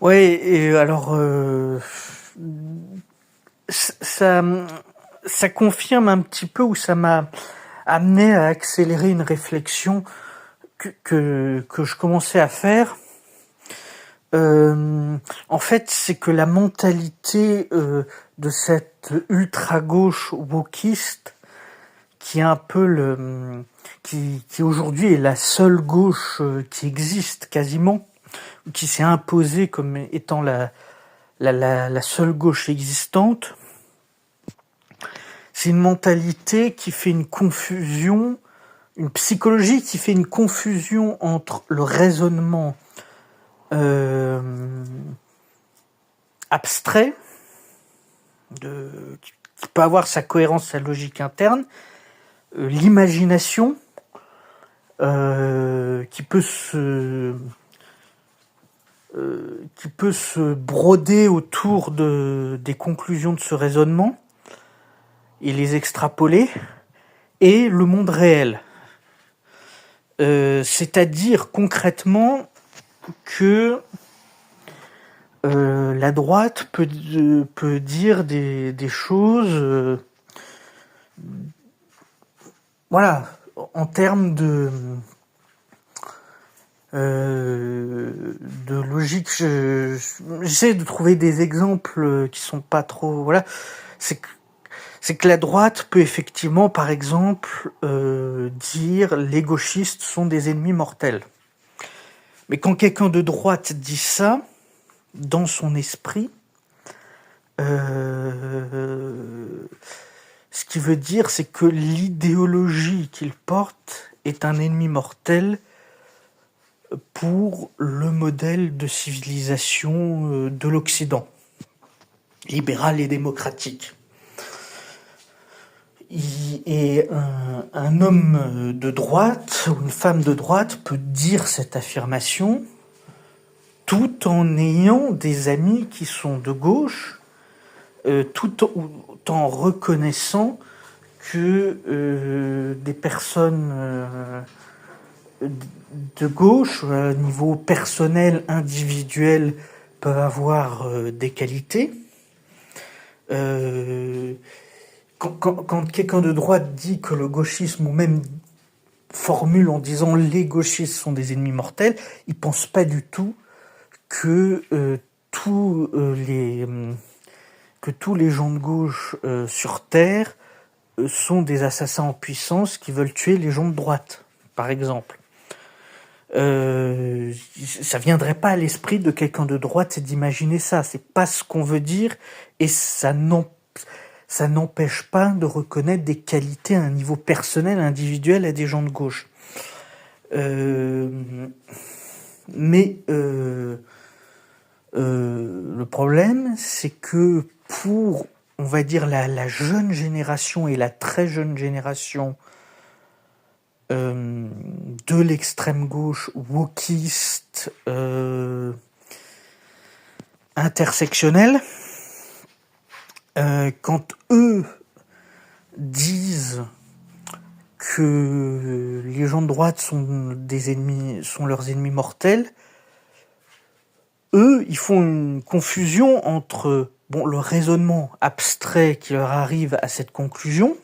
Ouais, et alors, ça, ça confirme un petit peu, ou ça m'a amené à accélérer une réflexion que je commençais à faire. En fait, c'est que la mentalité de cette ultra-gauche wokiste, qui est un peu qui aujourd'hui est la seule gauche qui existe quasiment, qui s'est imposée comme étant la seule gauche existante. C'est une mentalité qui fait une confusion, une psychologie qui fait une confusion entre le raisonnement abstrait, qui peut avoir sa cohérence, sa logique interne, l'imagination, qui peut se broder autour des conclusions de ce raisonnement et les extrapoler, et le monde réel. C'est-à-dire concrètement que la droite peut dire des choses, voilà, en termes de logique. J'essaie de trouver des exemples qui sont pas trop, voilà. C'est que la droite peut effectivement, par exemple, dire les gauchistes sont des ennemis mortels. Mais quand quelqu'un de droite dit ça, dans son esprit, ce qui veut dire, c'est que l'idéologie qu'il porte est un ennemi mortel pour le modèle de civilisation de l'Occident, libéral et démocratique. Et un homme de droite ou une femme de droite peut dire cette affirmation tout en ayant des amis qui sont de gauche, tout en reconnaissant que des personnes de gauche, au niveau personnel, individuel, peuvent avoir des qualités. Quand quelqu'un de droite dit que le gauchisme, ou même formule en disant les gauchistes sont des ennemis mortels, il pense pas du tout que tous les gens de gauche sur Terre sont des assassins en puissance qui veulent tuer les gens de droite, par exemple. Ça viendrait pas à l'esprit de quelqu'un de droite d'imaginer ça. C'est pas ce qu'on veut dire, et ça n'empêche pas de reconnaître des qualités à un niveau personnel, individuel à des gens de gauche. Mais le problème, c'est que pour, on va dire, la jeune génération et la très jeune génération de l'extrême gauche wokiste intersectionnelle, quand eux disent que les gens de droite sont des ennemis, sont leurs ennemis mortels, eux, ils font une confusion entre le raisonnement abstrait qui leur arrive à cette conclusion,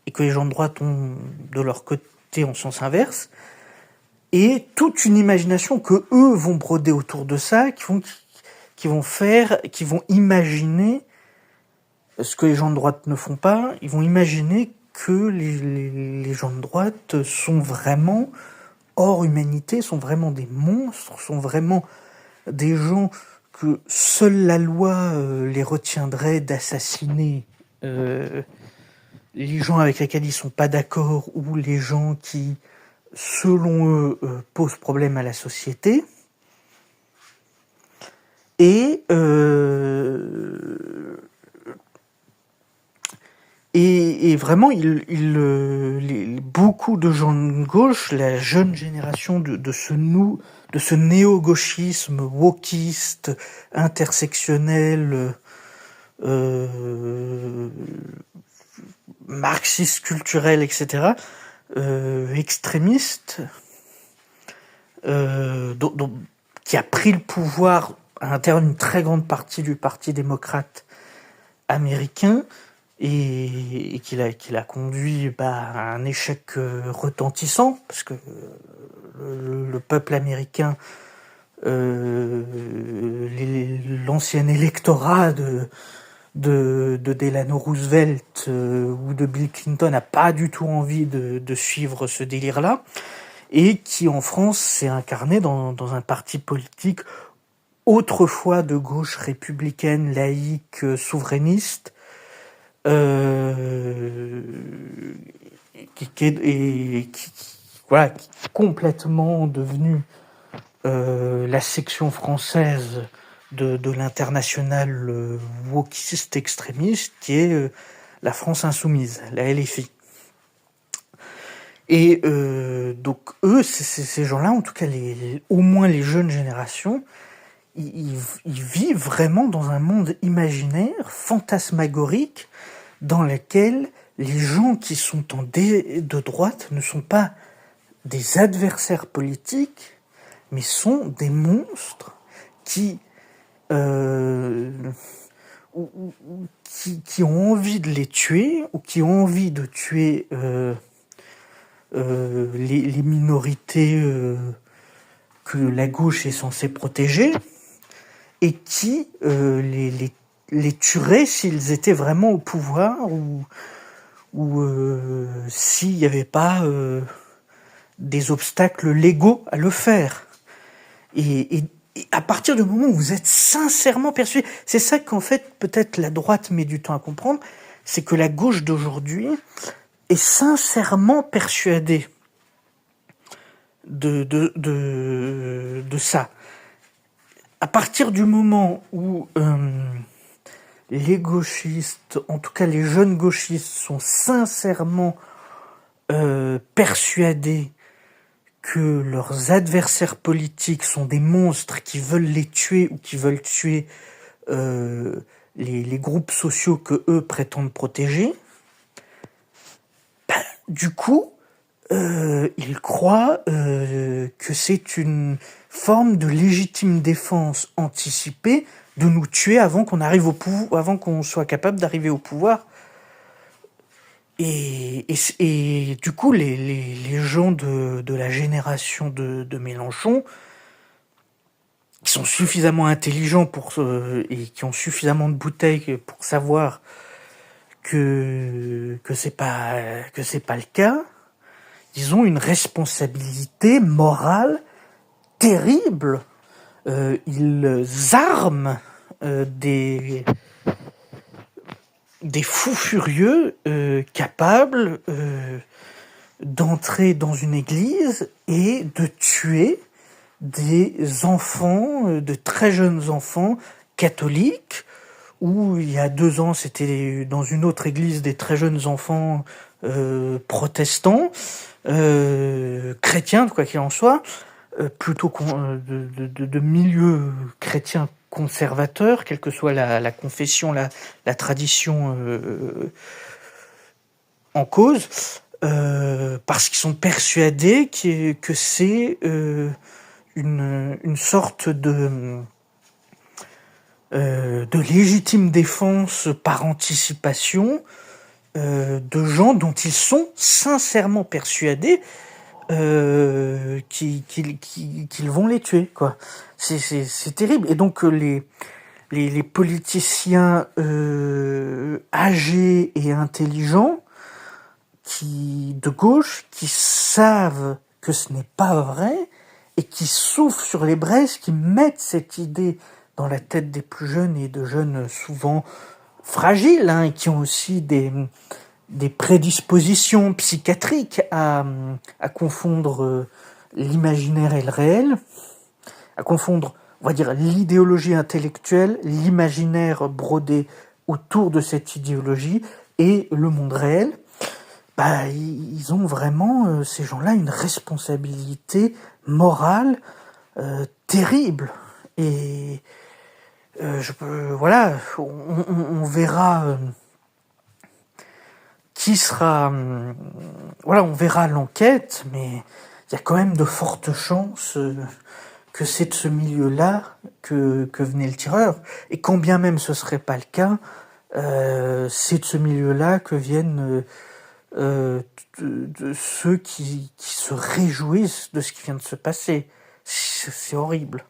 et que les gens de droite ont de leur côté en sens inverse, et toute une imagination que eux vont broder autour de ça, qui vont imaginer ce que les gens de droite ne font pas. Ils vont imaginer que les gens de droite sont vraiment hors humanité, sont vraiment des monstres, sont vraiment des gens que seule la loi les retiendrait d'assassiner les gens avec lesquels ils sont pas d'accord, ou les gens qui, selon eux, posent problème à la société. Et vraiment, beaucoup de gens de gauche, la jeune génération de ce néo-gauchisme wokiste, intersectionnel, marxiste culturel, etc., extrémiste, qui a pris le pouvoir à l'intérieur d'une très grande partie du Parti démocrate américain et qui l'a conduit à un échec retentissant, parce que le peuple américain, l'ancien électorat de Delano Roosevelt ou de Bill Clinton n'a pas du tout envie de suivre ce délire-là, et qui en France s'est incarné dans un parti politique autrefois de gauche républicaine, laïque, souverainiste, qui est complètement devenu la section française de l'international wokiste extrémiste, qui est la France insoumise, la LFI. Et donc eux, ces gens-là, en tout cas au moins les jeunes générations, ils vivent vraiment dans un monde imaginaire, fantasmagorique, dans lequel les gens qui sont de droite ne sont pas des adversaires politiques, mais sont des monstres qui ont envie de les tuer, ou qui ont envie de tuer les minorités que la gauche est censée protéger, et qui les tueraient s'ils étaient vraiment au pouvoir, ou s'il n'y avait pas des obstacles légaux à le faire. Et à partir du moment où vous êtes sincèrement persuadé, c'est ça qu'en fait peut-être la droite met du temps à comprendre, c'est que la gauche d'aujourd'hui est sincèrement persuadée de ça. À partir du moment où les gauchistes, en tout cas les jeunes gauchistes, sont sincèrement persuadés que leurs adversaires politiques sont des monstres qui veulent les tuer, ou qui veulent tuer les groupes sociaux que eux prétendent protéger, du coup, ils croient que c'est une forme de légitime défense anticipée de nous tuer avant qu'on arrive au pouvoir, avant qu'on soit capable d'arriver au pouvoir. Et du coup, les gens de la génération de Mélenchon, qui sont suffisamment intelligents et qui ont suffisamment de bouteilles pour savoir que c'est pas le cas, ils ont une responsabilité morale terrible. Ils arment des fous furieux capables d'entrer dans une église et de tuer des enfants, de très jeunes enfants catholiques, où il y a 2 ans c'était dans une autre église des très jeunes enfants protestants, chrétiens, quoi qu'il en soit, plutôt de milieux chrétiens conservateurs, quelle que soit la confession, la tradition en cause, parce qu'ils sont persuadés que c'est une sorte de légitime défense par anticipation de gens dont ils sont sincèrement persuadés qu'ils vont les tuer, quoi. C'est terrible. Et donc les politiciens âgés et intelligents de gauche, qui savent que ce n'est pas vrai et qui soufflent sur les braises, qui mettent cette idée dans la tête des plus jeunes, et de jeunes souvent fragiles, et qui ont aussi des prédispositions psychiatriques à confondre l'imaginaire et le réel, à confondre, on va dire, l'idéologie intellectuelle, l'imaginaire brodé autour de cette idéologie et le monde réel. Ils ont vraiment, ces gens-là, une responsabilité morale terrible. Et voilà, on verra qui sera... Voilà, on verra l'enquête, mais il y a quand même de fortes chances que c'est de ce milieu-là que venait le tireur. Et quand bien même ce serait pas le cas, c'est de ce milieu-là que viennent de ceux qui se réjouissent de ce qui vient de se passer. C'est horrible.